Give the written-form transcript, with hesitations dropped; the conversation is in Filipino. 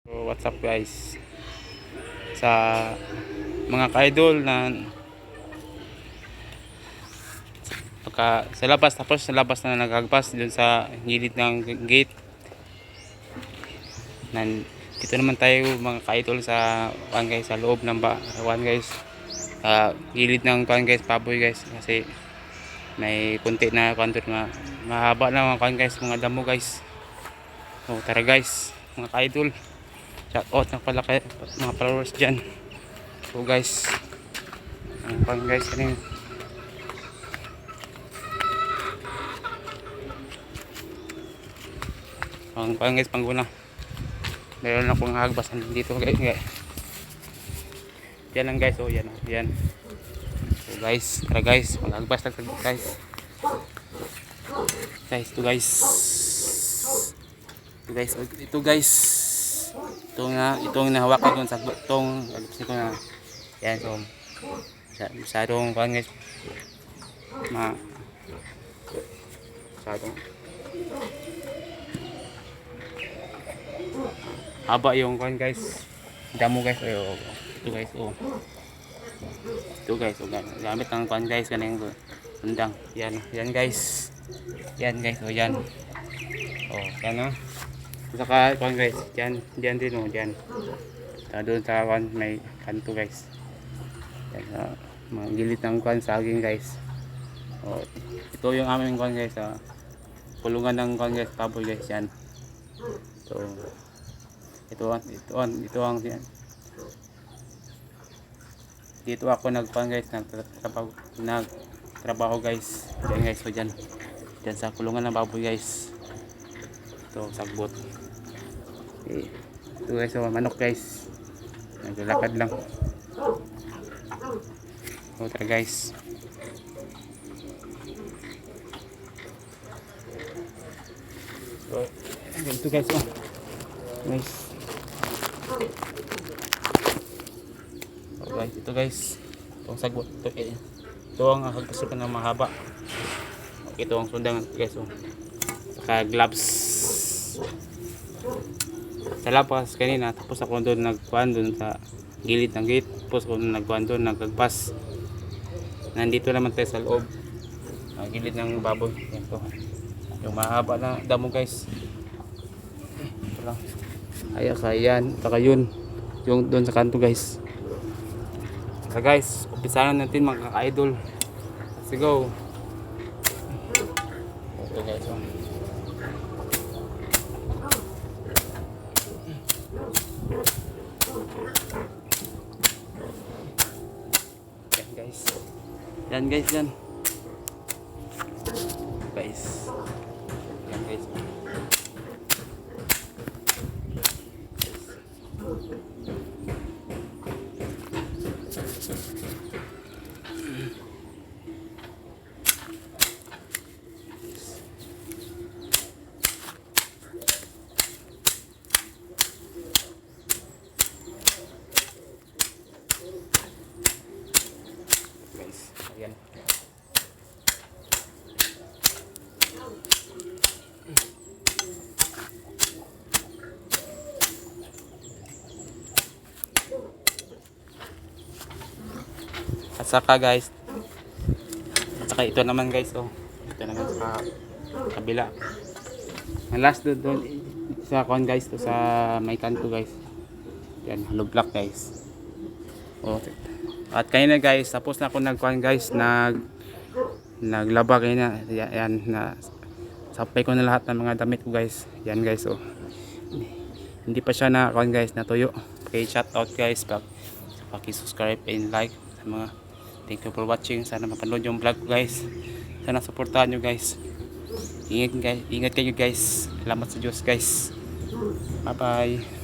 So, what's up guys? Sa mga ka-idol na sa labas, tapos sa labas na nagagpas dun sa gilid ng gate. Dito naman tayo mga ka-idol sa guys, sa loob ng guys. Gilid ng guys, paboy guys, kasi may kunti na doon nga mahaba na guys, mga damo guys. So tara guys, mga ka-idol. Shout out na pala kay mga followers dyan. So guys, ang guys kanina. Ang guys, pangguna. Meron akong hagbasan dito guys. Yan lang guys, oh yan. Yan. So guys, tara guys, maghagbas lang guys. Guys, ito guys. Ito guys. Itong nahawakan ko sa itong alipsin ko na. Yan, so masyadong kuhan guys. Masyadong haba yung kuhan guys. Damo guys. Ito guys, oh. Ito guys, oh, gamit ng kuhan guys, kanang sundang. Yan guys. Yan guys, oh yan. Oh, yan oh. Saka kuhan guys, diyan din oh, diyan. Doon sa kuhan may kanto guys. Yan, mga gilid ng kuhan saging guys. Oh, ito yung aming kuhan guys, kulungan ng kuhan guys, paboy guys yan. So ito ang dito ako nagkuhan guys, nagtrabaho guys. Diyan guys, so diyan sa kulungan ng baboy guys. Ito sagbot. Okay. Ito guys, so manok guys, naglalakad lang. So tara guys. So ito guys, oh guys. So guys, ito guys, itong sagbot ito ang hagpasukan ng mahaba. Okay, ito ang sundang guys, oh. Saka gloves sa labas kanina, tapos ako doon nagkuhan doon sa gilid ng gate, tapos ako nagkuhan doon, nagagpas. Nandito naman tayo sa loob, gilid ng baboy. Yan po, yung mahaba na damo guys. Ito lang, kaya yun yung doon sa kanto guys. So guys, umpisahan natin mga ka-idol. Let's go. Ito guys, oh. Yan guys, yan guys, yan guys. Ayan. At saka guys, ito naman guys, oh. Ito naman sa kabila. Ang last doon sa kon guys, to sa may kanto guys. Yan, hollow block guys. Oh. At kanina guys, tapos na ako nagkuhan guys, naglaba kanina. Yan, sampay ko na lahat ng mga damit ko guys. Yan guys, oh. Hindi pa siya na kuhan guys, natuyo. Okay, shout out guys, paki-subscribe and like sa mga. Thank you for watching. Sana mapanood yung vlog ko guys. Sana supportahan nyo guys. Ingat kayo guys. Salamat sa Diyos guys. Bye bye.